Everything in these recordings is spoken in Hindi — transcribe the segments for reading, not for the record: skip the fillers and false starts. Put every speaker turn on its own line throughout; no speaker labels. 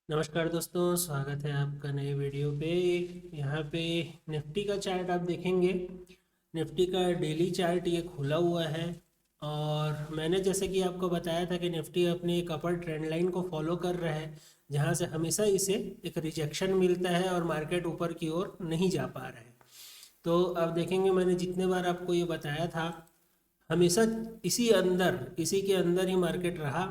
नमस्कार दोस्तों, स्वागत है आपका नए वीडियो पे। यहाँ पे निफ्टी का चार्ट आप देखेंगे। निफ्टी का डेली चार्ट ये खुला हुआ है और मैंने जैसे कि आपको बताया था कि निफ्टी अपने एक अपर ट्रेंड लाइन को फॉलो कर रहा है, जहाँ से हमेशा इसे एक रिजेक्शन मिलता है और मार्केट ऊपर की ओर नहीं जा पा रहा है। तो आप देखेंगे, मैंने जितने बार आपको ये बताया था, हमेशा इसी के अंदर ही मार्केट रहा।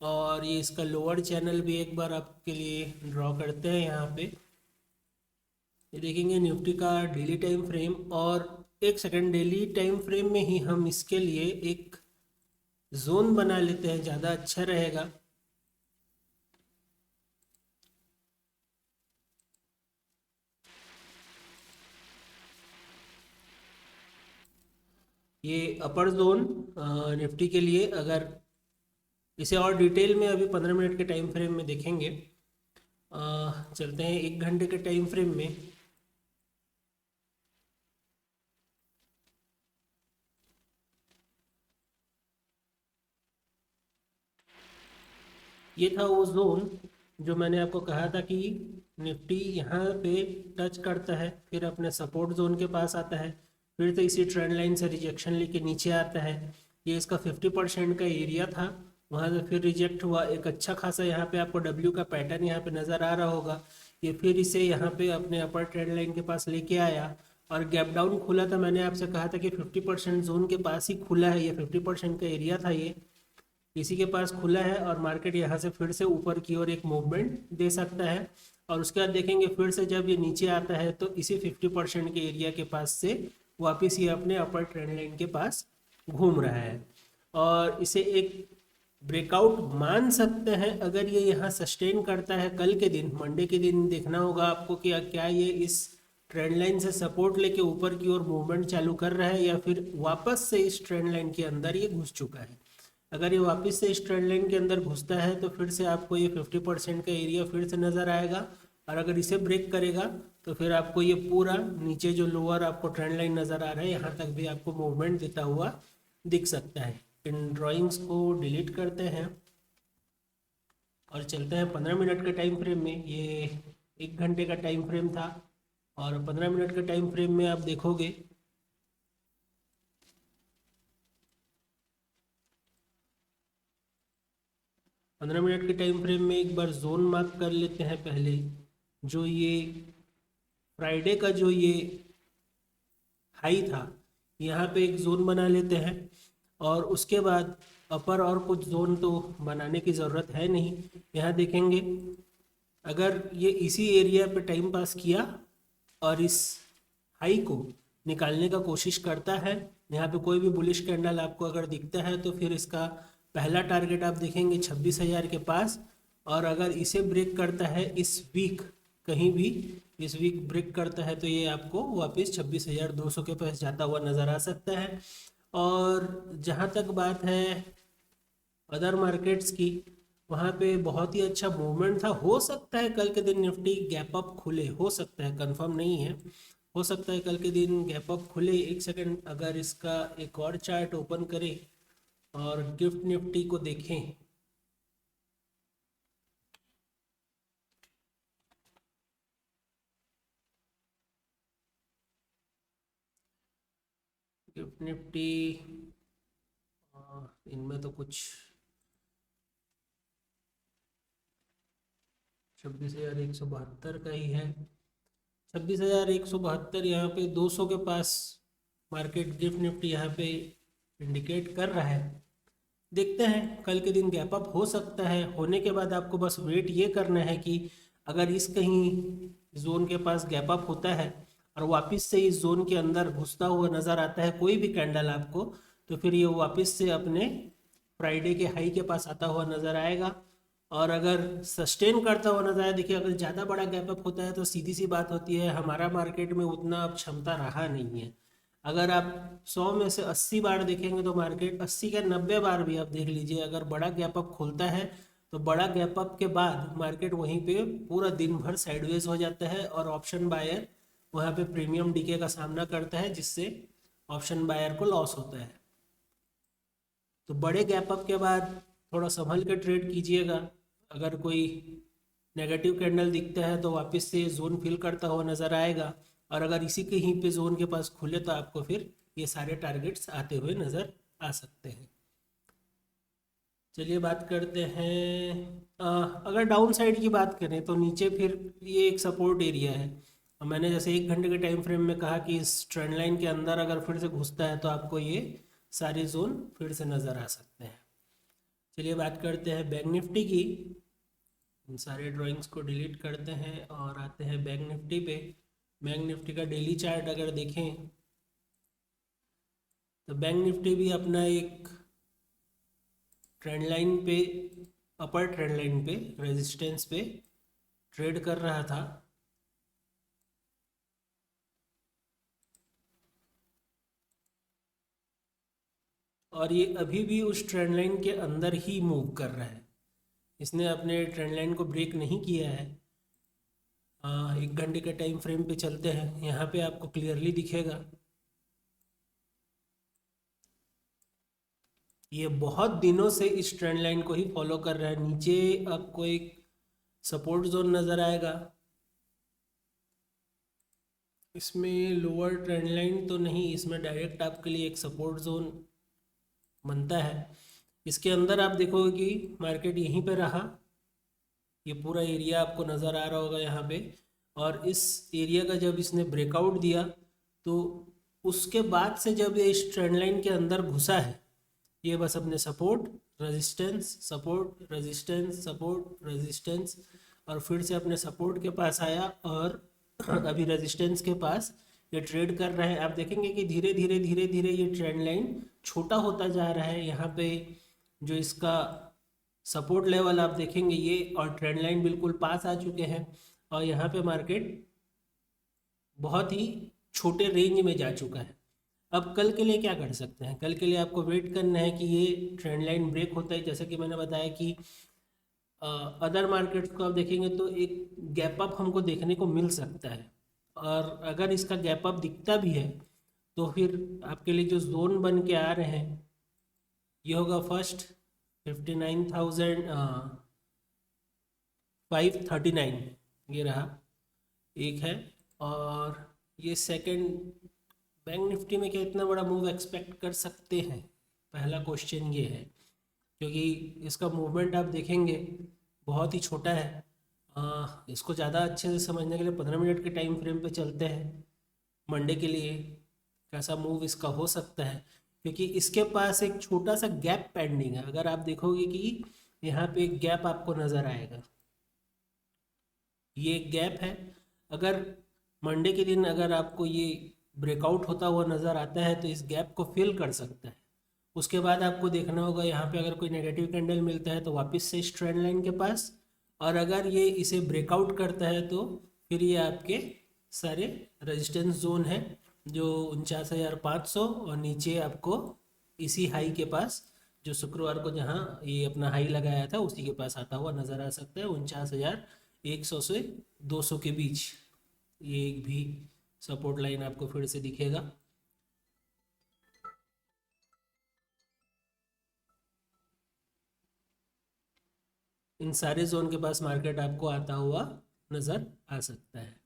और ये इसका लोअर चैनल भी एक बार आपके लिए ड्रॉ करते हैं यहाँ पे। ये देखेंगे निफ्टी का डेली टाइम फ्रेम, और एक सेकंड, डेली टाइम फ्रेम में ही हम इसके लिए एक जोन बना लेते हैं, ज़्यादा अच्छा रहेगा। ये अपर जोन निफ्टी के लिए, अगर इसे और डिटेल में अभी 15 मिनट के टाइम फ्रेम में देखेंगे। चलते हैं 1 घंटे के टाइम फ्रेम में। ये था वो जोन जो मैंने आपको कहा था कि निफ्टी यहाँ पे टच करता है, फिर अपने सपोर्ट जोन के पास आता है, फिर तो इसी ट्रेंड लाइन से रिजेक्शन लेके नीचे आता है। ये इसका 50% का एरिया था, वहाँ से फिर रिजेक्ट हुआ। एक अच्छा खासा यहाँ पे आपको डब्ल्यू का पैटर्न यहाँ पे नज़र आ रहा होगा। ये फिर इसे यहाँ पे अपने अपर ट्रेंड लाइन के पास लेके आया और गैप डाउन खुला था। मैंने आपसे कहा था कि 50% जोन के पास ही खुला है, ये 50% का एरिया था, ये इसी के पास खुला है और मार्केट यहाँ से फिर से ऊपर की ओर एक मूवमेंट दे सकता है। और उसके बाद देखेंगे फिर से जब ये नीचे आता है तो इसी 50% के एरिया के पास से वापस ये अपने अपर ट्रेंड लाइन के पास घूम रहा है। और इसे एक ब्रेकआउट मान सकते हैं अगर ये यहाँ सस्टेन करता है। कल के दिन, मंडे के दिन, देखना होगा आपको कि क्या ये इस ट्रेंड लाइन से सपोर्ट लेके ऊपर की ओर मूवमेंट चालू कर रहा है या फिर वापस से इस ट्रेंड लाइन के अंदर ये घुस चुका है। अगर ये वापस से इस ट्रेंड लाइन के अंदर घुसता है तो फिर से आपको ये 50% का एरिया फिर से नज़र आएगा। और अगर इसे ब्रेक करेगा तो फिर आपको ये पूरा नीचे जो लोअर आपको ट्रेंड लाइन नज़र आ रहा है, यहाँ तक भी आपको मूवमेंट देता हुआ दिख सकता है। इन ड्राइंग्स को डिलीट करते हैं और चलते हैं 15 मिनट के टाइम फ्रेम में। ये 1 घंटे का टाइम फ्रेम था और 15 मिनट के टाइम फ्रेम में आप देखोगे 15 मिनट के टाइम फ्रेम में एक बार जोन मार्क कर लेते हैं पहले। जो ये फ्राइडे का जो ये हाई था, यहाँ पे एक जोन बना लेते हैं और उसके बाद अपर और कुछ जोन तो बनाने की ज़रूरत है नहीं। यहाँ देखेंगे अगर ये इसी एरिया पे टाइम पास किया और इस हाई को निकालने का कोशिश करता है, यहाँ पे कोई भी बुलिश कैंडल आपको अगर दिखता है तो फिर इसका पहला टारगेट आप देखेंगे 26,000 के पास। और अगर इसे ब्रेक करता है इस वीक, कहीं भी इस वीक ब्रेक करता है तो ये आपको वापस 26,200 के पास जाता हुआ नज़र आ सकता है। और जहाँ तक बात है अदर मार्केट्स की, वहाँ पे बहुत ही अच्छा मूवमेंट था। हो सकता है कल के दिन निफ्टी गैप अप खुले, हो सकता है, कंफर्म नहीं है, हो सकता है कल के दिन गैप अप खुले। एक सेकंड, अगर इसका एक और चार्ट ओपन करें और गिफ्ट निफ्टी को देखें, गिफ्ट निफ्टी इनमें तो कुछ 26,172 का ही है। 26,172, यहाँ पे 200 के पास मार्केट गिफ्ट निफ्टी यहाँ पे इंडिकेट कर रहा है। देखते हैं कल के दिन गैप अप हो सकता है। होने के बाद आपको बस वेट ये करना है कि अगर इस कहीं जोन के पास गैप अप होता है और वापस से इस जोन के अंदर घुसता हुआ नज़र आता है कोई भी कैंडल आपको, तो फिर ये वापस से अपने फ्राइडे के हाई के पास आता हुआ नज़र आएगा। और अगर सस्टेन करता हुआ नजर आए, देखिए अगर ज़्यादा बड़ा गैप अप होता है तो सीधी सी बात होती है, हमारा मार्केट में उतना अब क्षमता रहा नहीं है। अगर आप 100 में से 80 बार देखेंगे तो मार्केट 80 के 90 बार भी आप देख लीजिए, अगर बड़ा गैप अप खुलता है तो बड़ा गैप अप के बाद मार्केट वहीं पे पूरा दिन भर साइडवेज हो जाता है और ऑप्शन बायर वहाँ पे प्रीमियम डीके का सामना करता है, जिससे ऑप्शन बायर को लॉस होता है। तो बड़े गैप अप के बाद थोड़ा संभल के ट्रेड कीजिएगा। अगर कोई नेगेटिव कैंडल दिखता है तो वापस से जोन फिल करता हुआ नज़र आएगा, और अगर इसी के ही पे जोन के पास खुले तो आपको फिर ये सारे टारगेट्स आते हुए नज़र आ सकते हैं। चलिए बात करते हैं, अगर डाउन साइड की बात करें तो नीचे फिर ये एक सपोर्ट एरिया है। मैंने जैसे 1 घंटे के टाइम फ्रेम में कहा कि इस ट्रेंड लाइन के अंदर अगर फिर से घुसता है तो आपको ये सारे जोन फिर से नज़र आ सकते हैं। चलिए बात करते हैं बैंक निफ्टी की। इन सारे ड्राइंग्स को डिलीट करते हैं और आते हैं बैंक निफ्टी पे। बैंक निफ्टी का डेली चार्ट अगर देखें तो बैंक निफ्टी भी अपना एक ट्रेंड लाइन पे, अपर ट्रेंड लाइन पे, रेजिस्टेंस पे ट्रेड कर रहा था। और ये अभी भी उस ट्रेंड लाइन के अंदर ही मूव कर रहा है, इसने अपने ट्रेंड लाइन को ब्रेक नहीं किया है। 1 घंटे के टाइम फ्रेम पे चलते हैं, यहाँ पे आपको क्लियरली दिखेगा ये बहुत दिनों से इस ट्रेंड लाइन को ही फॉलो कर रहा है। नीचे आपको एक सपोर्ट जोन नज़र आएगा, इसमें लोअर ट्रेंड लाइन तो नहीं, इसमें डायरेक्ट आपके लिए एक सपोर्ट जोन बनता है। इसके अंदर आप देखोगे कि मार्केट यहीं पे रहा, ये पूरा एरिया आपको नज़र आ रहा होगा यहाँ पे, और इस एरिया का जब इसने ब्रेकआउट दिया तो उसके बाद से जब ये इस ट्रेंड लाइन के अंदर घुसा है, ये बस अपने support resistance, support resistance, support resistance, और फिर से अपने सपोर्ट के पास आया और अभी रेजिस्टेंस के पास ये ट्रेड कर रहे हैं। आप देखेंगे कि धीरे धीरे धीरे धीरे ये ट्रेंड लाइन छोटा होता जा रहा है। यहाँ पे जो इसका सपोर्ट लेवल आप देखेंगे ये और ट्रेंड लाइन बिल्कुल पास आ चुके हैं, और यहाँ पे मार्केट बहुत ही छोटे रेंज में जा चुका है। अब कल के लिए क्या कर सकते हैं? कल के लिए आपको वेट करना है कि ये ट्रेंड लाइन ब्रेक होता है। जैसे कि मैंने बताया कि अदर मार्केट्स को आप देखेंगे तो एक गैप अप हमको देखने को मिल सकता है, और अगर इसका गैप अप दिखता भी है तो फिर आपके लिए जो जोन बन के आ रहे हैं ये होगा फर्स्ट 59,539, ये रहा एक है, और ये सेकंड। बैंक निफ्टी में क्या इतना बड़ा मूव एक्सपेक्ट कर सकते हैं? पहला क्वेश्चन ये है, क्योंकि इसका मूवमेंट आप देखेंगे बहुत ही छोटा है। इसको ज़्यादा अच्छे से समझने के लिए 15 मिनट के टाइम फ्रेम पे चलते हैं। मंडे के लिए कैसा मूव इसका हो सकता है, क्योंकि इसके पास एक छोटा सा गैप पेंडिंग है। अगर आप देखोगे कि यहाँ पे एक गैप आपको नज़र आएगा, ये एक गैप है। अगर मंडे के दिन अगर आपको ये ब्रेकआउट होता हुआ नज़र आता है तो इस गैप को फिल कर सकता है। उसके बाद आपको देखना होगा यहाँ पे अगर कोई नेगेटिव कैंडल मिलता है तो वापस से इस ट्रेंड लाइन के पास, और अगर ये इसे ब्रेकआउट करता है तो फिर ये आपके सारे रेजिस्टेंस जोन है जो 49,500, और नीचे आपको इसी हाई के पास जो शुक्रवार को जहाँ ये अपना हाई लगाया था उसी के पास आता हुआ नज़र आ सकता है 49,100 से 200 के बीच। ये एक भी सपोर्ट लाइन आपको फिर से दिखेगा। इन सारे जोन के पास मार्केट आपको आता हुआ नज़र आ सकता है।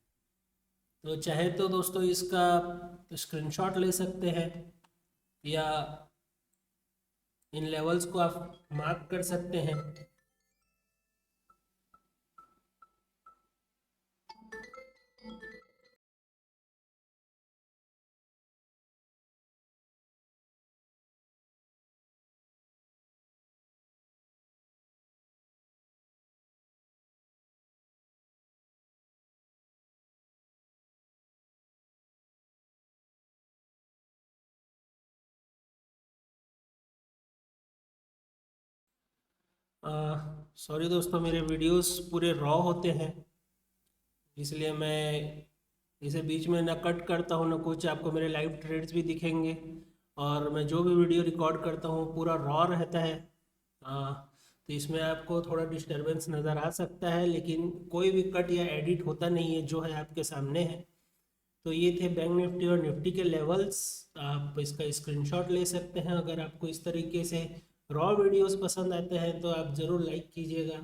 तो चाहे तो दोस्तों इसका स्क्रीनशॉट ले सकते हैं, या इन लेवल्स को आप मार्क कर सकते हैं। सॉरी दोस्तों, मेरे वीडियोस पूरे रॉ होते हैं, इसलिए मैं इसे बीच में ना कट करता हूँ ना कुछ। आपको मेरे लाइव ट्रेड्स भी दिखेंगे, और मैं जो भी वीडियो रिकॉर्ड करता हूँ पूरा रॉ रहता है। तो इसमें आपको थोड़ा डिस्टरबेंस नज़र आ सकता है, लेकिन कोई भी कट या एडिट होता नहीं है, जो है आपके सामने है। तो ये थे बैंक निफ्टी और निफ्टी के लेवल्स। आप इसका स्क्रीनशॉट ले सकते हैं। अगर आपको इस तरीके से रॉ वीडियोस पसंद आते हैं तो आप ज़रूर लाइक कीजिएगा।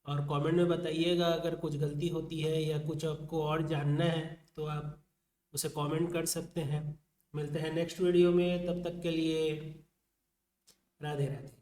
और कमेंट में बताइएगा अगर कुछ गलती होती है या कुछ आपको और जानना है तो आप उसे कमेंट कर सकते हैं। मिलते हैं नेक्स्ट वीडियो में, तब तक के लिए राधे राधे।